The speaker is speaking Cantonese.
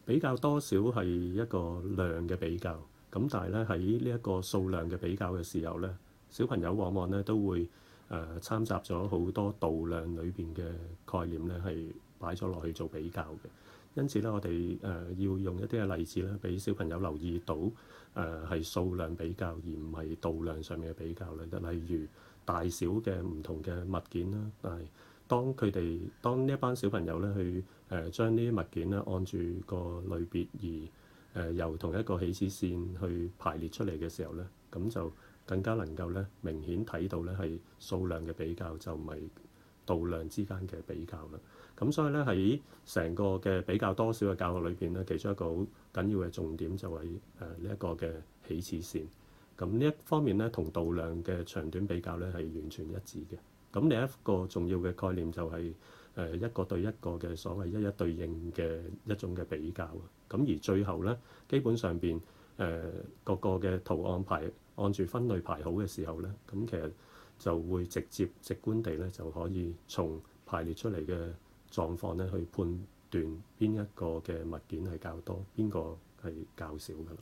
比較多少係一個量嘅比較，咁但係咧喺呢一個數量嘅比較嘅時候咧，小朋友往往咧都會參雜咗好多度量裏邊嘅概念咧，係擺咗落去做比較嘅。因此咧，我哋要用一啲嘅例子咧，俾小朋友留意到係數量比較，而唔係度量上面嘅比較咧。例如大小嘅唔同嘅物件啦，但係當呢一班小朋友咧去將呢啲物件咧按住個類別而由同一個起始線去排列出嚟嘅時候咧，咁就更加能夠咧明顯睇到咧係數量嘅比較，就唔係度量之間嘅比較啦。咁所以咧喺成個嘅比較多少嘅教學裏邊咧，其中一個好緊要嘅重點就係呢一個嘅起始線。咁呢一方面咧，同度量嘅長短比較咧係完全一致嘅。咁另一個重要嘅概念就係一個對一個嘅所謂一一對應嘅一種嘅比較。咁而最後咧，基本上邊各個嘅圖案按住分類排好嘅時候咧，咁其實就會直觀地咧就可以從排列出嚟嘅狀況咧去判斷邊一個嘅物件係較多，邊個係較少㗎啦。